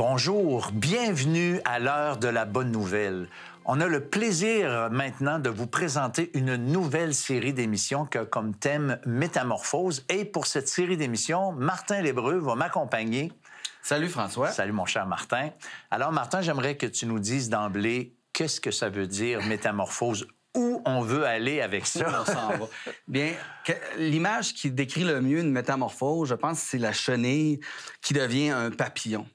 Bonjour, bienvenue à l'heure de la bonne nouvelle. On a le plaisir maintenant de vous présenter une nouvelle série d'émissions qui a comme thème Métamorphose. Et pour cette série d'émissions, Martin Lébreux va m'accompagner. Salut François. Salut mon cher Martin. Alors Martin, j'aimerais que tu nous dises d'emblée qu'est-ce que ça veut dire métamorphose, où on veut aller avec ça. On s'en va. Bien, l'image qui décrit le mieux une métamorphose, je pense, c'est la chenille qui devient un papillon.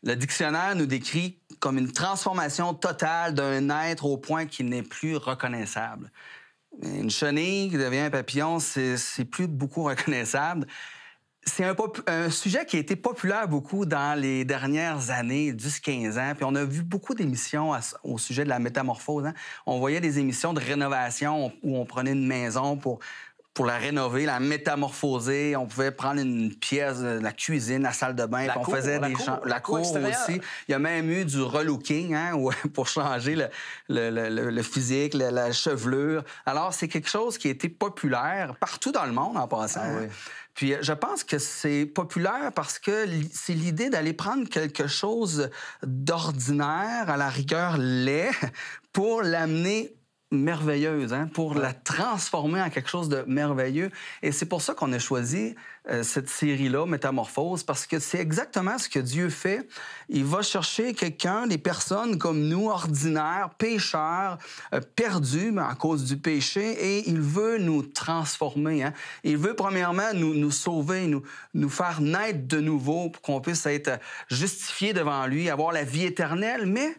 Le dictionnaire nous décrit comme une transformation totale d'un être au point qu'il n'est plus reconnaissable. Une chenille qui devient un papillon, c'est plus beaucoup reconnaissable. C'est un sujet qui a été populaire beaucoup dans les dernières années, 10-15 ans. Puis on a vu beaucoup d'émissions au sujet de la métamorphose. Hein. On voyait des émissions de rénovation où on prenait une maison pour la rénover, la métamorphoser. On pouvait prendre une pièce de la cuisine, la salle de bain, puis on faisait la cour aussi. Il y a même eu du relooking, hein, pour changer le physique, la chevelure. Alors, c'est quelque chose qui a été populaire partout dans le monde en passant. Ah, oui. Puis je pense que c'est populaire parce que c'est l'idée d'aller prendre quelque chose d'ordinaire, à la rigueur laid, pour l'amener merveilleuse, hein, pour la transformer en quelque chose de merveilleux. Et c'est pour ça qu'on a choisi cette série-là, Métamorphose, parce que c'est exactement ce que Dieu fait. Il va chercher quelqu'un, des personnes comme nous, ordinaires, pécheurs, perdus à cause du péché, et il veut nous transformer. Hein. Il veut premièrement nous sauver, nous faire naître de nouveau pour qu'on puisse être justifiés devant lui, avoir la vie éternelle, mais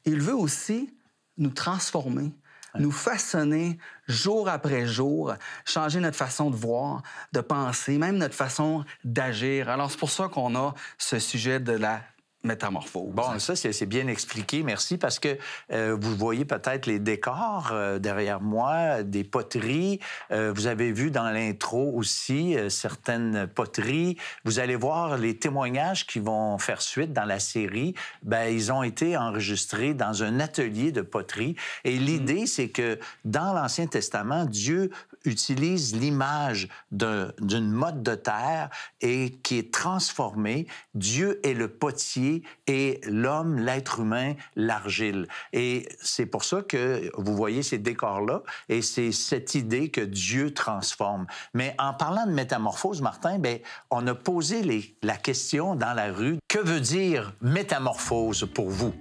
il veut aussi nous transformer, nous façonner jour après jour, changer notre façon de voir, de penser, même notre façon d'agir. Alors, c'est pour ça qu'on a ce sujet de la métamorphose. Bon, ça, c'est bien expliqué. Merci, parce que vous voyez peut-être les décors derrière moi, des poteries. Vous avez vu dans l'intro aussi certaines poteries. Vous allez voir les témoignages qui vont faire suite dans la série. Bien, ils ont été enregistrés dans un atelier de poterie. Et l'idée, c'est que dans l'Ancien Testament, Dieu utilise l'image d'une motte de terre et qui est transformée. Dieu est le potier et l'homme, l'être humain, l'argile. Et c'est pour ça que vous voyez ces décors-là, et c'est cette idée que Dieu transforme. Mais en parlant de métamorphose, Martin, bien, on a posé la question dans la rue. Que veut dire métamorphose pour vous?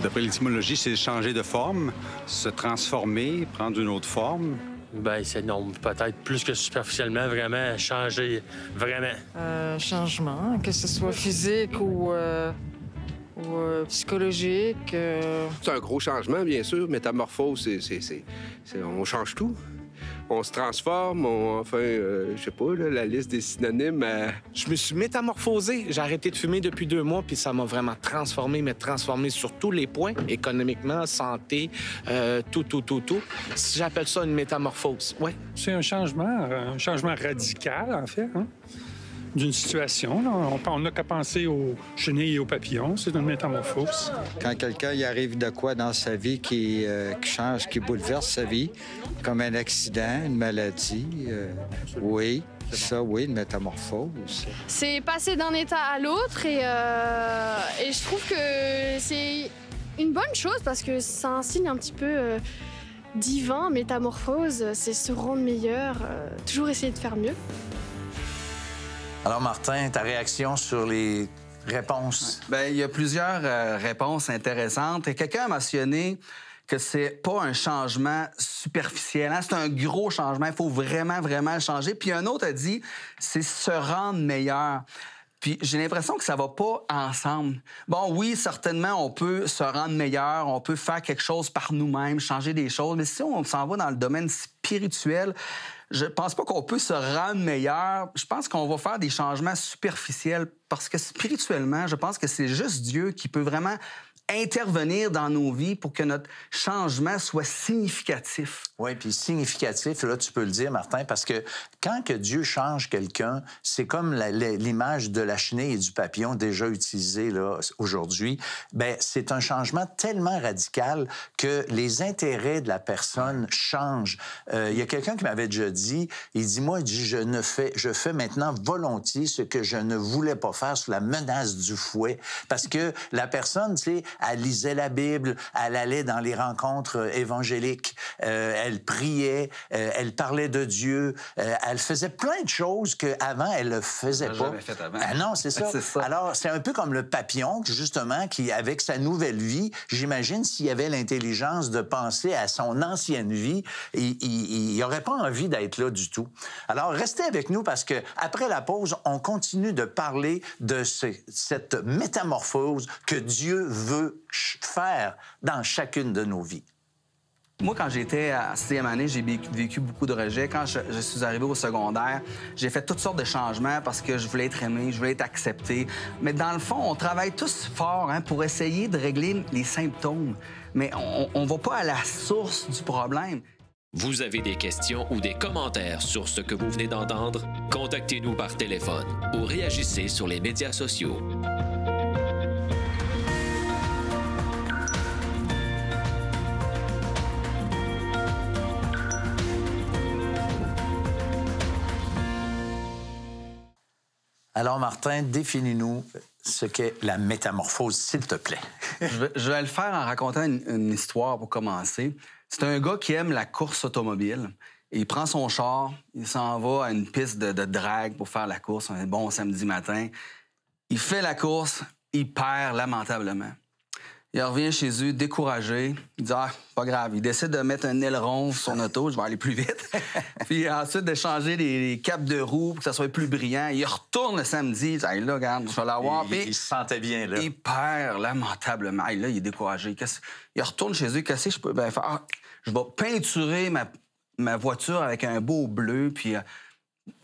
D'après l'étymologie, c'est changer de forme, se transformer, prendre une autre forme. Bien, c'est non, peut-être plus que superficiellement, vraiment changer, vraiment. Changement, que ce soit physique ou psychologique. C'est un gros changement, bien sûr. Métamorphose, on change tout. On se transforme, je sais pas, là, la liste des synonymes... Je me suis métamorphosé. J'ai arrêté de fumer depuis 2 mois, puis ça m'a vraiment transformé, mais transformé sur tous les points, économiquement, santé, tout. J'appelle ça une métamorphose, oui. C'est un changement radical, en fait, hein, d'une situation. Là. On n'a qu'à penser aux chenilles et aux papillons. C'est une métamorphose. Quand quelqu'un y arrive de quoi dans sa vie qui change, qui bouleverse sa vie, comme un accident, une maladie, oui, une métamorphose. C'est passer d'un état à l'autre et je trouve que c'est une bonne chose parce que c'est un signe un petit peu divin, métamorphose, c'est se rendre meilleur, toujours essayer de faire mieux. Alors, Martin, ta réaction sur les réponses? Bien, il y a plusieurs réponses intéressantes. Et quelqu'un a mentionné que c'est pas un changement superficiel. Hein? C'est un gros changement. Il faut vraiment, vraiment le changer. Puis un autre a dit, c'est se rendre meilleur. Puis j'ai l'impression que ça va pas ensemble. Bon, oui, certainement, on peut se rendre meilleur, on peut faire quelque chose par nous-mêmes, changer des choses. Mais si on s'en va dans le domaine spirituel, je pense pas qu'on peut se rendre meilleur. Je pense qu'on va faire des changements superficiels parce que spirituellement, je pense que c'est juste Dieu qui peut vraiment intervenir dans nos vies pour que notre changement soit significatif. Oui, puis significatif, là, tu peux le dire, Martin, parce que quand que Dieu change quelqu'un, c'est comme l'image de la chenille et du papillon déjà utilisée là aujourd'hui. Bien, c'est un changement tellement radical que les intérêts de la personne changent. Il y a quelqu'un qui m'avait déjà dit, il dit, moi, je fais maintenant volontiers ce que je ne voulais pas faire sous la menace du fouet. Parce que la personne, tu sais, elle lisait la Bible, elle allait dans les rencontres évangéliques, elle priait, elle parlait de Dieu, elle faisait plein de choses qu'avant, elle ne faisait pas. Jamais fait avant. Ah non, c'est ça. C'est ça. Alors, c'est un peu comme le papillon, justement, qui, avec sa nouvelle vie, j'imagine s'il avait l'intelligence de penser à son ancienne vie, il n'aurait pas envie d'être là du tout. Alors, restez avec nous parce que après la pause, on continue de parler de cette métamorphose que Dieu veut faire dans chacune de nos vies. Moi, quand j'étais à 6e année, j'ai vécu beaucoup de rejets. Quand je suis arrivé au secondaire, j'ai fait toutes sortes de changements parce que je voulais être aimé, je voulais être accepté. Mais dans le fond, on travaille tous fort pour essayer de régler les symptômes. Mais on ne va pas à la source du problème. Vous avez des questions ou des commentaires sur ce que vous venez d'entendre? Contactez-nous par téléphone ou réagissez sur les médias sociaux. Alors, Martin, définis-nous ce qu'est la métamorphose, s'il te plaît. Je vais le faire en racontant une histoire pour commencer. C'est un gars qui aime la course automobile. Il prend son char, il s'en va à une piste de drague pour faire la course, un bon samedi matin. Il fait la course, il perd lamentablement. Il revient chez eux découragé. Il dit « Ah, pas grave. » Il décide de mettre un aileron sur son auto. Je vais aller plus vite. Puis ensuite, de changer les capes de roue pour que ça soit plus brillant. Il retourne le samedi. Il dit « Hey, là, regarde, je vais l'avoir. » Il se sentait bien, là. Il perd lamentablement. Hey, là, il est découragé. Il retourne chez eux. Qu'est-ce que je peux bien faire? Ah, je vais peinturer ma voiture avec un beau bleu. Puis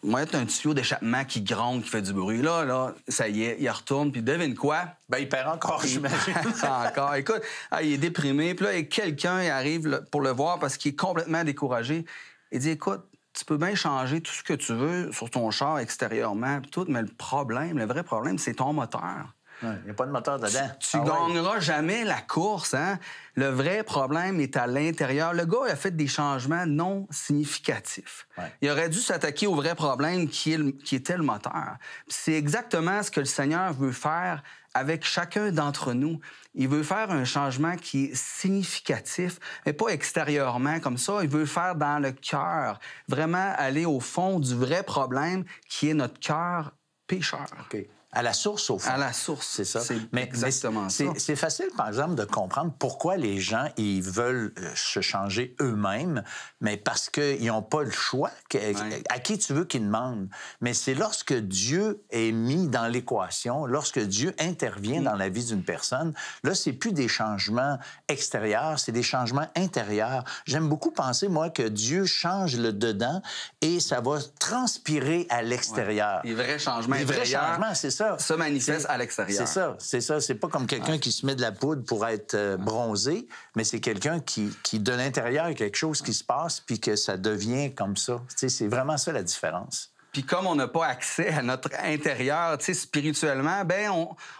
mettre un tuyau d'échappement qui gronde, qui fait du bruit. Là, ça y est, il retourne, puis devine quoi? Ben, il perd encore, j'imagine. Encore. Écoute, il est déprimé, puis là, quelqu'un arrive pour le voir parce qu'il est complètement découragé. Il dit, écoute, tu peux bien changer tout ce que tu veux sur ton char extérieurement, puis tout, mais le vrai problème, c'est ton moteur. Il n'y a pas de moteur dedans. Tu gagneras jamais la course, hein? Le vrai problème est à l'intérieur. Le gars a fait des changements non significatifs. Ouais. Il aurait dû s'attaquer au vrai problème qui était le moteur. C'est exactement ce que le Seigneur veut faire avec chacun d'entre nous. Il veut faire un changement qui est significatif, mais pas extérieurement comme ça. Il veut le faire dans le cœur. Vraiment aller au fond du vrai problème qui est notre cœur pécheur. Okay. À la source, au fond. À la source, c'est ça. C'est exactement ça. C'est facile, par exemple, de comprendre pourquoi les gens ils veulent se changer eux-mêmes, mais parce qu'ils n'ont pas le choix. À qui tu veux qu'ils demandent? Mais c'est lorsque Dieu est mis dans l'équation, lorsque Dieu intervient dans la vie d'une personne, là, c'est plus des changements extérieurs, c'est des changements intérieurs. J'aime beaucoup penser, moi, que Dieu change le dedans et ça va transpirer à l'extérieur. Les vrais changements intérieurs. Les vrais changements, c'est ça. Ça manifeste à l'extérieur. C'est ça. C'est pas comme quelqu'un qui se met de la poudre pour être bronzé, mais c'est quelqu'un qui de l'intérieur, il y a quelque chose qui se passe puis que ça devient comme ça. C'est vraiment ça la différence. Puis comme on n'a pas accès à notre intérieur, spirituellement, ben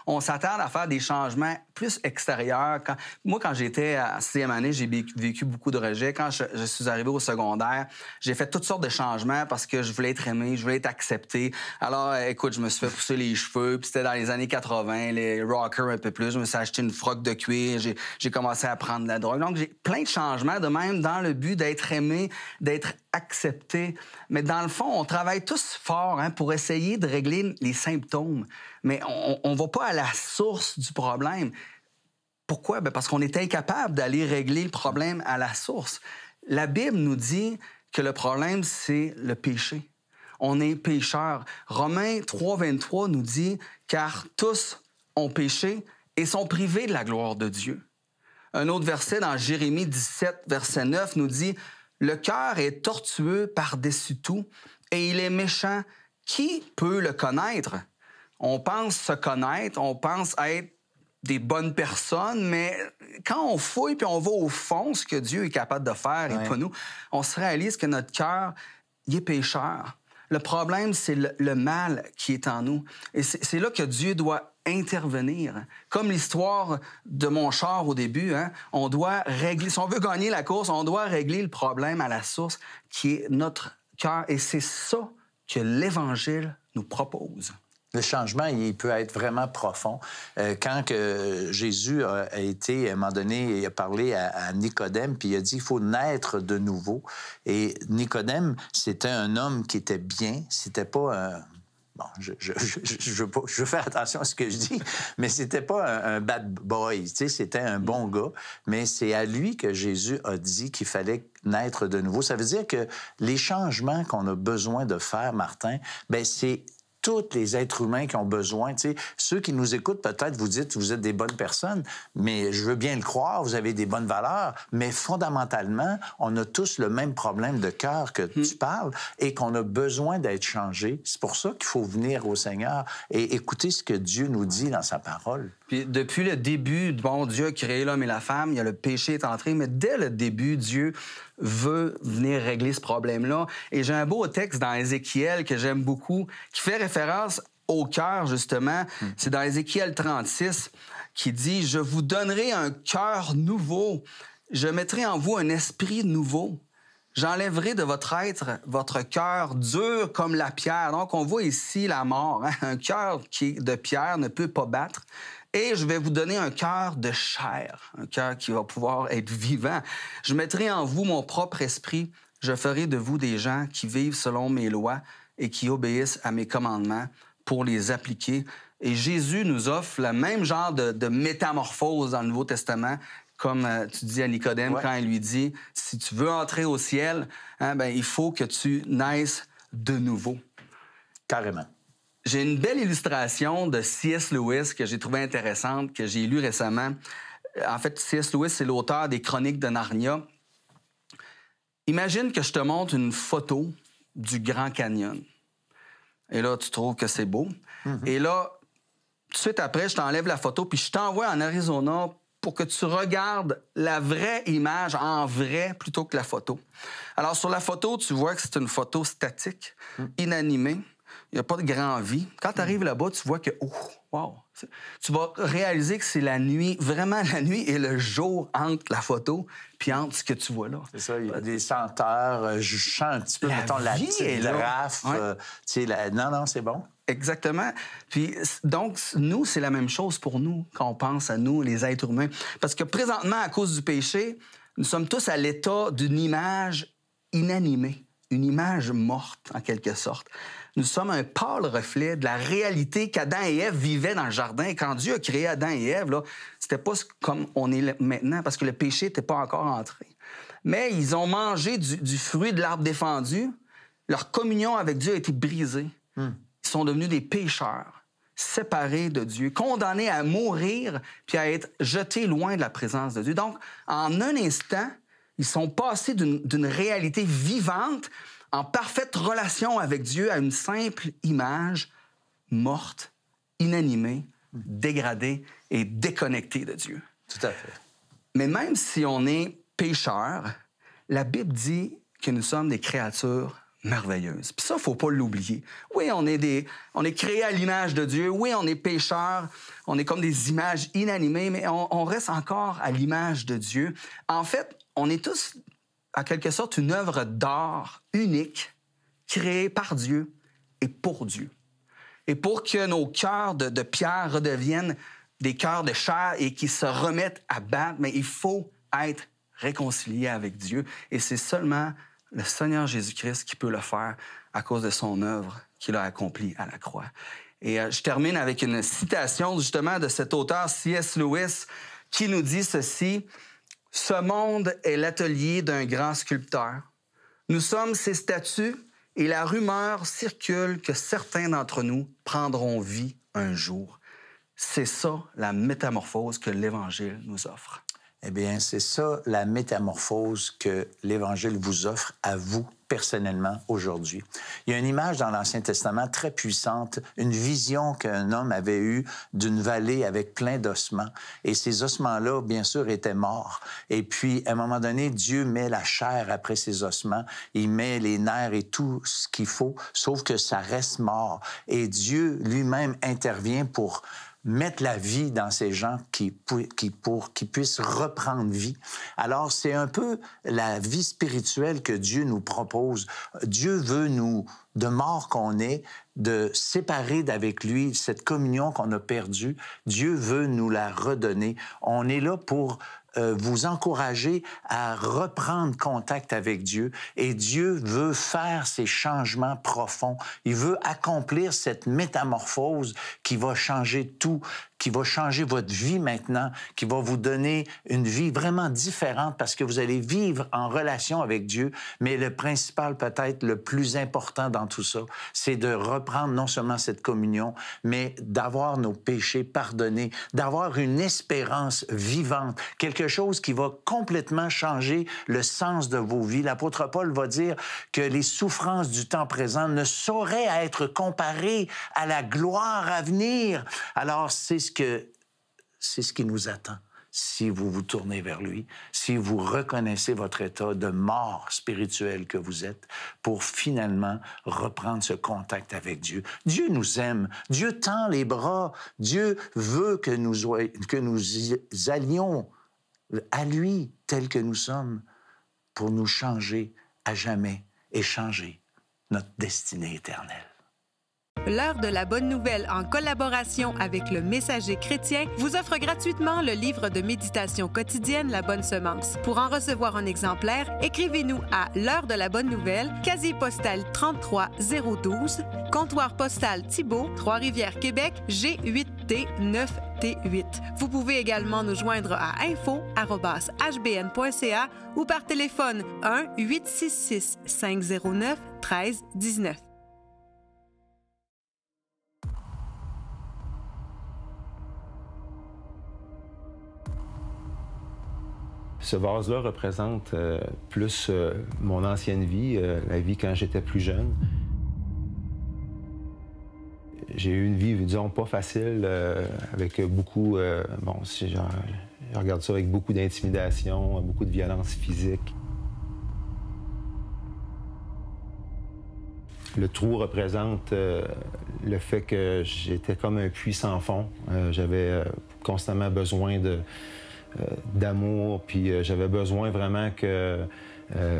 on s'attarde à faire des changements plus extérieurs. Moi, quand j'étais à 6e année, j'ai vécu beaucoup de rejets. Quand je suis arrivé au secondaire, j'ai fait toutes sortes de changements parce que je voulais être aimé, je voulais être accepté. Alors, écoute, je me suis fait pousser les cheveux, puis c'était dans les années 80, les rockers un peu plus. Je me suis acheté une froc de cuir, j'ai commencé à prendre de la drogue. Donc, j'ai plein de changements de même dans le but d'être aimé, d'être accepté. Mais dans le fond, on travaille tous fort pour essayer de régler les symptômes. Mais on ne va pas à la source du problème. Pourquoi? Bien parce qu'on est incapable d'aller régler le problème à la source. La Bible nous dit que le problème, c'est le péché. On est pécheurs. Romains 3,23 nous dit « Car tous ont péché et sont privés de la gloire de Dieu. » Un autre verset dans Jérémie 17, verset 9 nous dit « Le cœur est tortueux par-dessus tout et il est méchant. Qui peut le connaître? » On pense se connaître, on pense être des bonnes personnes, mais quand on fouille puis on va au fond, ce que Dieu est capable de faire et pas nous, on se réalise que notre cœur, il est pécheur. Le problème, c'est le mal qui est en nous. Et c'est là que Dieu doit intervenir. Comme l'histoire de mon char au début, hein, on doit régler, si on veut gagner la course, on doit régler le problème à la source qui est notre cœur. Et c'est ça que l'Évangile nous propose. Le changement, il peut être vraiment profond. Quand Jésus a été, à un moment donné, il a parlé à Nicodème, puis il a dit qu'il faut naître de nouveau. Et Nicodème, c'était un homme qui était bien, c'était pas un... Bon, je veux faire attention à ce que je dis, mais c'était pas un bad boy, tu sais, c'était un bon gars. Mais c'est à lui que Jésus a dit qu'il fallait naître de nouveau. Ça veut dire que les changements qu'on a besoin de faire, Martin, bien, c'est tous les êtres humains qui ont besoin. Tu sais, ceux qui nous écoutent, peut-être, vous dites que vous êtes des bonnes personnes, mais je veux bien le croire, vous avez des bonnes valeurs, mais fondamentalement, on a tous le même problème de cœur que tu parles et qu'on a besoin d'être changé. C'est pour ça qu'il faut venir au Seigneur et écouter ce que Dieu nous dit dans sa parole. Puis depuis le début, bon, Dieu a créé l'homme et la femme, il y a le péché est entré, mais dès le début, Dieu veut venir régler ce problème-là. Et j'ai un beau texte dans Ézéchiel que j'aime beaucoup, qui fait référence au cœur, justement. C'est dans Ézéchiel 36, qui dit « Je vous donnerai un cœur nouveau. Je mettrai en vous un esprit nouveau. J'enlèverai de votre être votre cœur dur comme la pierre. » Donc, on voit ici la mort. Hein? Un cœur qui est de pierre ne peut pas battre. Et je vais vous donner un cœur de chair, un cœur qui va pouvoir être vivant. Je mettrai en vous mon propre esprit. Je ferai de vous des gens qui vivent selon mes lois et qui obéissent à mes commandements pour les appliquer. Et Jésus nous offre le même genre de métamorphose dans le Nouveau Testament, comme tu dis à Nicodème quand il lui dit, si tu veux entrer au ciel, hein, ben, il faut que tu naisses de nouveau. Carrément. J'ai une belle illustration de C.S. Lewis que j'ai trouvée intéressante, que j'ai lue récemment. En fait, C.S. Lewis, c'est l'auteur des Chroniques de Narnia. Imagine que je te montre une photo du Grand Canyon. Et là, tu trouves que c'est beau. Et là, tout de suite après, je t'enlève la photo, puis je t'envoie en Arizona pour que tu regardes la vraie image en vrai plutôt que la photo. Alors, sur la photo, tu vois que c'est une photo statique, inanimée. Il n'y a pas de grand vie. Quand tu arrives là-bas, tu vois que, oh, wow! Tu vas réaliser que c'est la nuit, vraiment la nuit et le jour entre la photo puis entre ce que tu vois là. C'est ça, il y a des senteurs. Je sens un petit peu, mettons, la petite rafle. Non, c'est bon. Exactement. Puis, donc, nous, c'est la même chose pour nous quand on pense à nous, les êtres humains. Parce que présentement, à cause du péché, nous sommes tous à l'état d'une image inanimée, une image morte, en quelque sorte. Nous sommes un pâle reflet de la réalité qu'Adam et Ève vivaient dans le jardin. Et quand Dieu a créé Adam et Ève, là, c'était pas comme on est maintenant, parce que le péché n'était pas encore entré. Mais ils ont mangé du fruit de l'arbre défendu. Leur communion avec Dieu a été brisée. Ils sont devenus des pécheurs, séparés de Dieu, condamnés à mourir puis à être jetés loin de la présence de Dieu. Donc, en un instant, ils sont passés d'une réalité vivante en parfaite relation avec Dieu à une simple image morte, inanimée, dégradée et déconnectée de Dieu. Tout à fait. Mais même si on est pécheur, la Bible dit que nous sommes des créatures merveilleuses. Puis ça, il ne faut pas l'oublier. Oui, on est créés à l'image de Dieu. Oui, on est pécheurs. On est comme des images inanimées, mais on reste encore à l'image de Dieu. En fait, on est tous, en quelque sorte, une œuvre d'art unique, créée par Dieu et pour Dieu. Et pour que nos cœurs de pierre redeviennent des cœurs de chair et qu'ils se remettent à battre, mais il faut être réconcilié avec Dieu. Et c'est seulement le Seigneur Jésus-Christ qui peut le faire à cause de son œuvre qu'il a accomplie à la croix. Et je termine avec une citation justement de cet auteur C.S. Lewis qui nous dit ceci: « Ce monde est l'atelier d'un grand sculpteur. Nous sommes ses statues et la rumeur circule que certains d'entre nous prendront vie un jour. » C'est ça la métamorphose que l'Évangile nous offre. Eh bien, c'est ça la métamorphose que l'Évangile vous offre à vous personnellement aujourd'hui. Il y a une image dans l'Ancien Testament très puissante, une vision qu'un homme avait eue d'une vallée avec plein d'ossements. Et ces ossements-là, bien sûr, étaient morts. Et puis, à un moment donné, Dieu met la chair après ces ossements. Il met les nerfs et tout ce qu'il faut, sauf que ça reste mort. Et Dieu lui-même intervient pour mettre la vie dans ces gens qui puissent reprendre vie. Alors, c'est un peu la vie spirituelle que Dieu nous propose. Dieu veut nous, de mort qu'on est, de séparer d'avec lui cette communion qu'on a perdue. Dieu veut nous la redonner. On est là pour vous encourager à reprendre contact avec Dieu. Et Dieu veut faire ces changements profonds. Il veut accomplir cette métamorphose qui va changer tout, qui va changer votre vie maintenant, qui va vous donner une vie vraiment différente parce que vous allez vivre en relation avec Dieu. Mais le principal, peut-être le plus important dans tout ça, c'est de reprendre non seulement cette communion, mais d'avoir nos péchés pardonnés, d'avoir une espérance vivante, quelque chose qui va complètement changer le sens de vos vies. L'apôtre Paul va dire que les souffrances du temps présent ne sauraient être comparées à la gloire à venir. Alors, c'est ce qui nous attend. Si vous vous tournez vers lui, si vous reconnaissez votre état de mort spirituelle que vous êtes, pour finalement reprendre ce contact avec Dieu. Dieu nous aime, Dieu tend les bras, Dieu veut que nous allions à lui tel que nous sommes pour nous changer à jamais et changer notre destinée éternelle. L'heure de la bonne nouvelle, en collaboration avec le Messager chrétien, vous offre gratuitement le livre de méditation quotidienne La Bonne Semence. Pour en recevoir un exemplaire, écrivez-nous à l'heure de la bonne nouvelle, casier postal 33012, comptoir postal Thibault, Trois-Rivières, Québec, G8T9T8. Vous pouvez également nous joindre à info@hbn.ca ou par téléphone 1-866-509-1319. Ce vase-là représente plus mon ancienne vie, la vie quand j'étais plus jeune. J'ai eu une vie, disons, pas facile, avec beaucoup... si je regarde ça avec beaucoup d'intimidation, beaucoup de violence physique. Le trou représente le fait que j'étais comme un puits sans fond. J'avais constamment besoin d'amour, puis j'avais besoin vraiment que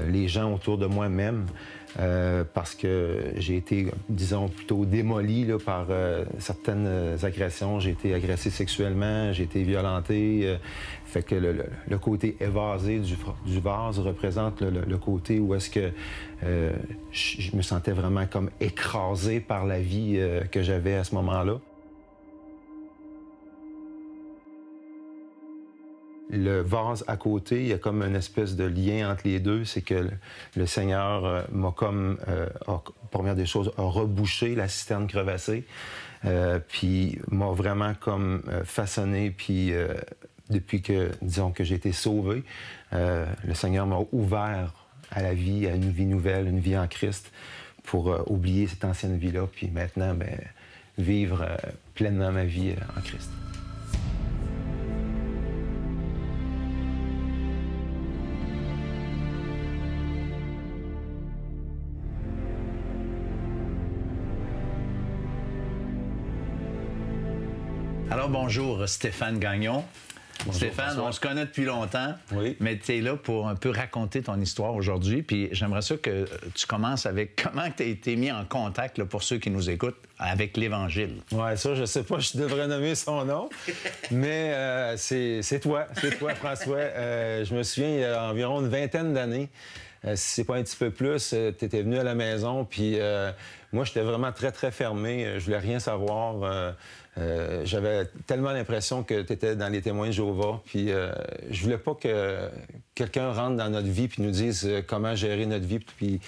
les gens autour de moi m'aiment, parce que j'ai été, disons, plutôt démoli là, par certaines agressions. J'ai été agressé sexuellement, j'ai été violenté. Fait que le côté évasé du vase représente le côté où est-ce que je me sentais vraiment comme écrasé par la vie que j'avais à ce moment-là. Le vase à côté, il y a comme une espèce de lien entre les deux. C'est que le Seigneur m'a comme, première des choses, a rebouché la cisterne crevassée, puis m'a vraiment comme façonné, puis depuis que, disons, que j'ai été sauvé, le Seigneur m'a ouvert à la vie, à une vie nouvelle, une vie en Christ, pour oublier cette ancienne vie-là, puis maintenant, bien, vivre pleinement ma vie en Christ. Alors, bonjour, Stéphane Gagnon. Bonjour, Stéphane, François. On se connaît depuis longtemps, oui. Mais tu es là pour un peu raconter ton histoire aujourd'hui. Puis j'aimerais ça que tu commences avec comment tu as été mis en contact, là, pour ceux qui nous écoutent, avec l'Évangile. Oui, ça, je sais pas, je devrais nommer son nom, mais c'est toi, François. Je me souviens, il y a environ une vingtaine d'années, si c'est pas un petit peu plus, tu étais venu à la maison, puis Moi, j'étais vraiment très, très fermé. Je voulais rien savoir. J'avais tellement l'impression que tu étais dans les témoins de Jéhovah. Puis je voulais pas que quelqu'un rentre dans notre vie puis nous dise comment gérer notre vie. Puis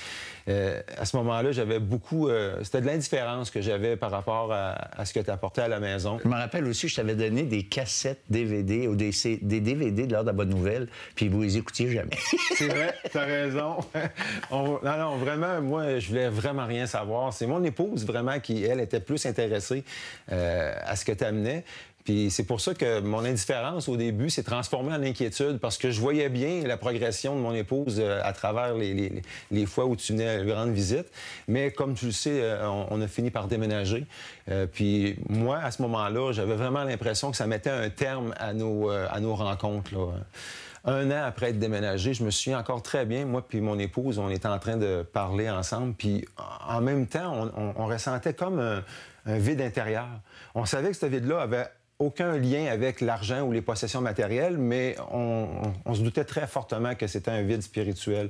à ce moment-là, j'avais beaucoup... c'était de l'indifférence que j'avais par rapport à ce que tu apportais à la maison. Je me rappelle aussi, je t'avais donné des cassettes DVD ou des DVD de l'heure de la bonne nouvelle, puis vous les écoutiez jamais. C'est vrai, t'as raison. Non, vraiment, moi, je voulais vraiment rien savoir. C'est mon épouse, vraiment, qui, elle, était plus intéressée à ce que tu amenais. Puis c'est pour ça que mon indifférence, au début, s'est transformée en inquiétude, parce que je voyais bien la progression de mon épouse à travers les fois où tu venais à une grande visite. Mais comme tu le sais, on a fini par déménager. Puis moi, à ce moment-là, j'avais vraiment l'impression que ça mettait un terme à nos rencontres, là. 1 an après être déménagé, je me souviens encore très bien, moi puis mon épouse, on était en train de parler ensemble, puis en même temps, on ressentait comme un vide intérieur. On savait que ce vide-là avait aucun lien avec l'argent ou les possessions matérielles, mais on se doutait très fortement que c'était un vide spirituel.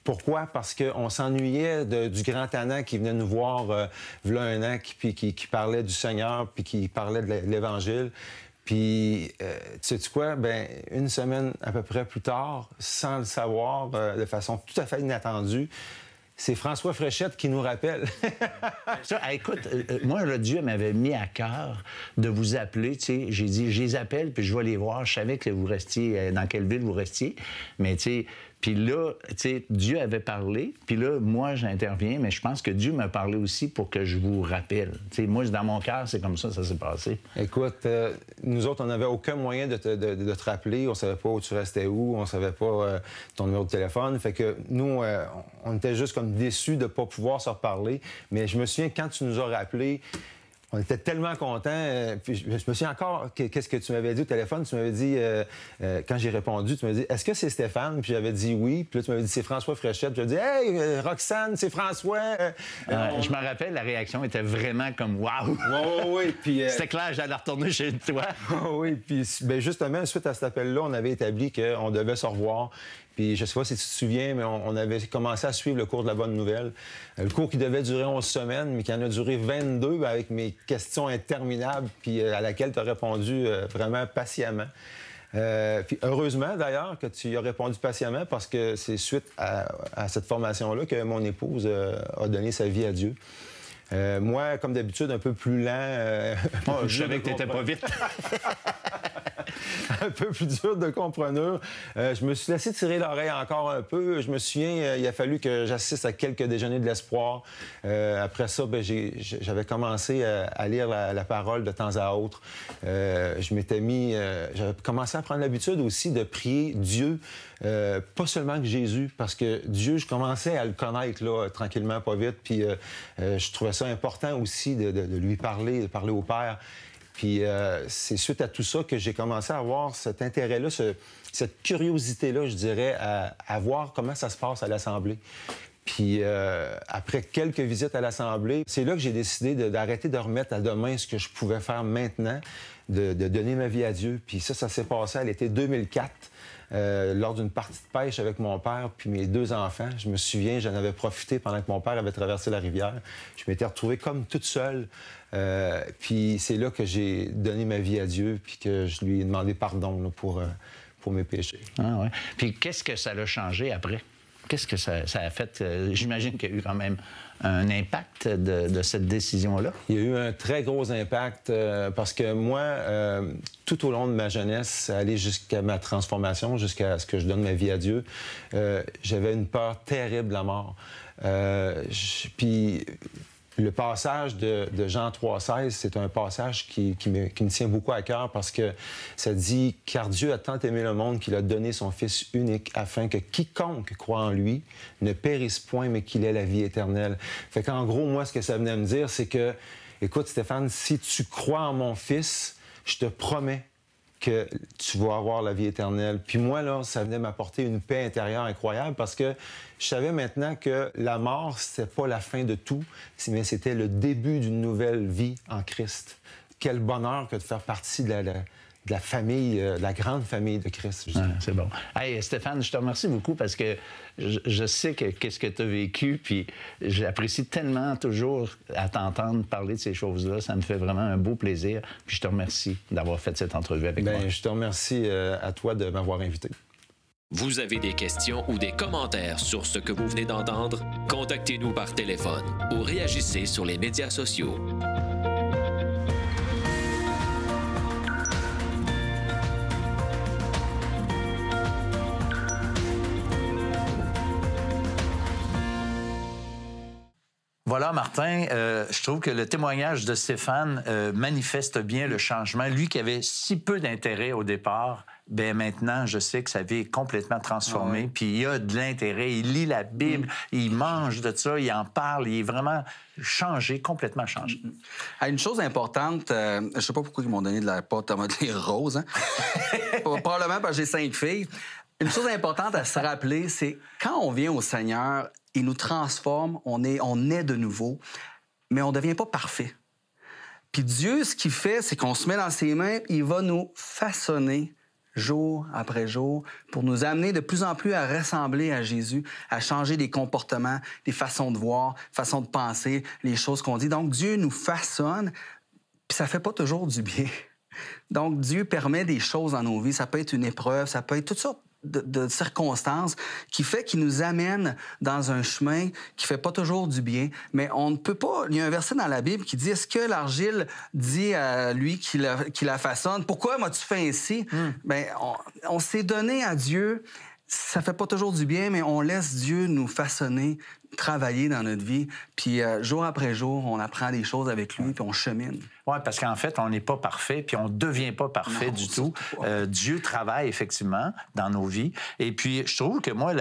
Pourquoi? Parce qu'on s'ennuyait du grand tannant qui venait nous voir v'là 1 an, qui parlait du Seigneur, puis qui parlait de l'Évangile. Puis, tu sais-tu quoi? Bien, 1 semaine à peu près plus tard, sans le savoir, de façon tout à fait inattendue, c'est François Fréchette qui nous rappelle. Écoute, moi, là, Dieu m'avait mis à cœur de vous appeler. Tu sais, j'ai dit, je les appelle, puis je vais les voir. Je savais que vous restiez, dans quelle ville vous restiez. Mais, tu sais, puis là, tu sais, Dieu avait parlé. Puis là, moi, j'interviens, mais je pense que Dieu m'a parlé aussi pour que je vous rappelle. Tu sais, moi, dans mon cœur, c'est comme ça s'est passé. Écoute, nous autres, on n'avait aucun moyen de te rappeler. On savait pas où tu restais où. On savait pas ton numéro de téléphone. Fait que nous, on était juste comme déçus de ne pas pouvoir se reparler. Mais je me souviens, quand tu nous as rappelés, on était tellement contents. Puis je me souviens encore, qu'est-ce que tu m'avais dit au téléphone? Tu m'avais dit, quand j'ai répondu, tu m'avais dit, est-ce que c'est Stéphane? Puis j'avais dit oui. Puis là, tu m'avais dit, c'est François Fréchette. Puis j'avais dit, hey, Roxane, c'est François. Je me rappelle, la réaction était vraiment comme waouh! Oui. Puis c'était clair, j'allais retourner chez toi. Oui, puis ben, justement, suite à cet appel-là, on avait établi qu'on devait se revoir. Puis je sais pas si tu te souviens, mais on avait commencé à suivre le cours de la bonne nouvelle. Le cours qui devait durer 11 semaines, mais qui en a duré 22 avec mes questions interminables, puis à laquelle tu as répondu vraiment patiemment. Puis heureusement, d'ailleurs, que tu y as répondu patiemment, parce que c'est suite à cette formation-là que mon épouse a donné sa vie à Dieu. Moi, comme d'habitude, un peu plus lent. Je savais que tu n'étais pas vite. Un peu plus dur de compreneur. Je me suis laissé tirer l'oreille encore un peu. Je me souviens, il a fallu que j'assiste à quelques déjeuners de l'espoir. Après ça, ben, j'avais commencé à lire la parole de temps à autre. Je m'étais mis... j'avais commencé à prendre l'habitude aussi de prier Dieu, pas seulement que Jésus, parce que Dieu, je commençais à le connaître là, tranquillement, pas vite. Puis je trouvais ça important aussi de lui parler, de parler au Père. Puis c'est suite à tout ça que j'ai commencé à avoir cet intérêt-là, cette curiosité-là, je dirais, à voir comment ça se passe à l'Assemblée. Puis après quelques visites à l'Assemblée, c'est là que j'ai décidé d'arrêter de remettre à demain ce que je pouvais faire maintenant, de donner ma vie à Dieu. Puis ça s'est passé à l'été 2004. Lors d'une partie de pêche avec mon père puis mes 2 enfants. Je me souviens, j'en avais profité pendant que mon père avait traversé la rivière. Je m'étais retrouvé comme toute seule. Puis c'est là que j'ai donné ma vie à Dieu puis que je lui ai demandé pardon là, pour mes péchés. Ah ouais. Puis qu'est-ce que ça l'a changé après? Qu'est-ce que ça a fait? J'imagine qu'il y a eu quand même un impact de cette décision-là. Il y a eu un très gros impact parce que moi, tout au long de ma jeunesse, aller jusqu'à ma transformation, jusqu'à ce que je donne ma vie à Dieu, j'avais une peur terrible de la mort. Puis le passage de Jean 3,16, c'est un passage qui me tient beaucoup à cœur parce que ça dit « Car Dieu a tant aimé le monde qu'il a donné son Fils unique afin que quiconque croit en lui ne périsse point, mais qu'il ait la vie éternelle. » Fait qu'en gros, moi, ce que ça venait me dire, c'est que, écoute, Stéphane, si tu crois en mon Fils, je te promets que tu vas avoir la vie éternelle. Puis moi, là, ça venait m'apporter une paix intérieure incroyable parce que je savais maintenant que la mort, c'était pas la fin de tout, mais c'était le début d'une nouvelle vie en Christ. Quel bonheur que de faire partie de la famille, de la grande famille de Christ. Ouais, c'est bon. Hey, Stéphane, je te remercie beaucoup parce que je sais qu'est-ce que tu as vécu, puis j'apprécie tellement toujours à t'entendre parler de ces choses-là. Ça me fait vraiment un beau plaisir. Puis je te remercie d'avoir fait cette entrevue avec moi. Je te remercie à toi de m'avoir invité. Vous avez des questions ou des commentaires sur ce que vous venez d'entendre? Contactez-nous par téléphone ou réagissez sur les médias sociaux. Voilà, Martin, je trouve que le témoignage de Stéphane manifeste bien le changement. Lui qui avait si peu d'intérêt au départ, bien maintenant, je sais que sa vie est complètement transformée. Ouais. Puis il a de l'intérêt, il lit la Bible, il mange de ça, il en parle, il est vraiment changé, complètement changé. Une chose importante, je ne sais pas pourquoi ils m'ont donné de la pâte à modeler rose, hein? Probablement parce que j'ai 5 filles. Une chose importante à se rappeler, c'est quand on vient au Seigneur, il nous transforme, on est de nouveau, mais on ne devient pas parfait. Puis Dieu, ce qu'il fait, c'est qu'on se met dans ses mains, il va nous façonner jour après jour pour nous amener de plus en plus à ressembler à Jésus, à changer des comportements, des façons de voir, façons de penser, les choses qu'on dit. Donc Dieu nous façonne, puis ça ne fait pas toujours du bien. Donc Dieu permet des choses dans nos vies. Ça peut être une épreuve, ça peut être toutes sortes de circonstances qui fait qu'il nous amène dans un chemin qui fait pas toujours du bien, mais on ne peut pas... Il y a un verset dans la Bible qui dit, est-ce que l'argile dit à lui qui la façonne, pourquoi m'as-tu fait ainsi? Bien, on s'est donné à Dieu, ça fait pas toujours du bien, mais on laisse Dieu nous façonner, travailler dans notre vie, puis jour après jour, on apprend des choses avec lui, puis on chemine. Oui, parce qu'en fait, on n'est pas parfait, puis on ne devient pas parfait du tout. Dieu travaille effectivement dans nos vies. Et puis, je trouve que moi,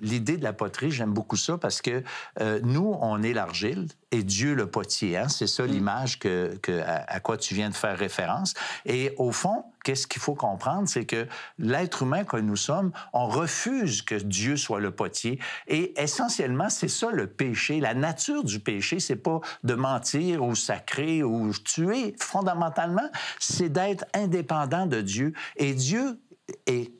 l'idée de la poterie, j'aime beaucoup ça parce que nous, on est l'argile et Dieu le potier. Hein? C'est ça l'image à quoi tu viens de faire référence. Et au fond, qu'est-ce qu'il faut comprendre? C'est que l'être humain que nous sommes, on refuse que Dieu soit le potier. Et essentiellement, c'est ça le péché. La nature du péché, c'est pas de mentir ou sacrer ou tuer. Fondamentalement, c'est d'être indépendant de Dieu. Et Dieu,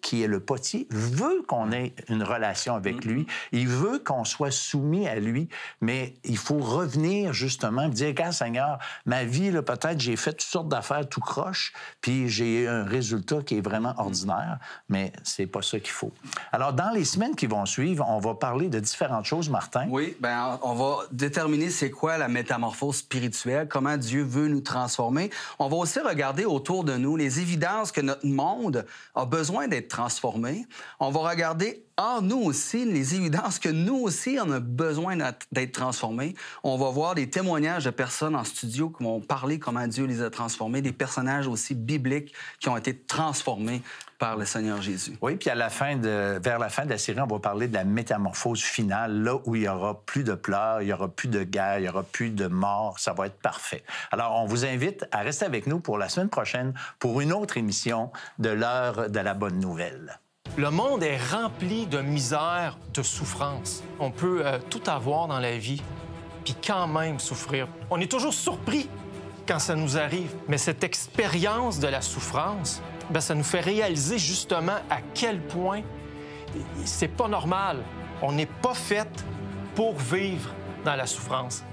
qui est le potier, veut qu'on ait une relation avec lui. Il veut qu'on soit soumis à lui. Mais il faut revenir justement et dire, regarde, Seigneur, ma vie, là, peut-être j'ai fait toutes sortes d'affaires tout croche, puis j'ai eu un résultat qui est vraiment ordinaire, mais c'est pas ça qu'il faut. Alors, dans les semaines qui vont suivre, on va parler de différentes choses, Martin. Oui, bien, on va déterminer c'est quoi la métamorphose spirituelle, comment Dieu veut nous transformer. On va aussi regarder autour de nous les évidences que notre monde a besoin d'être transformé. On va regarder en nous aussi les évidences que nous aussi, on a besoin d'être transformés. On va voir des témoignages de personnes en studio qui vont parler comment Dieu les a transformés, des personnages aussi bibliques qui ont été transformés par le Seigneur Jésus. Oui, puis vers la fin de la série, on va parler de la métamorphose finale, là où il n'y aura plus de pleurs, il n'y aura plus de guerre, il n'y aura plus de mort, ça va être parfait. Alors, on vous invite à rester avec nous pour la semaine prochaine pour une autre émission de l'heure de la bonne nouvelle. Le monde est rempli de misère, de souffrance. On peut tout avoir dans la vie, puis quand même souffrir. On est toujours surpris quand ça nous arrive, mais cette expérience de la souffrance, bien, ça nous fait réaliser justement à quel point c'est pas normal. On n'est pas fait pour vivre dans la souffrance.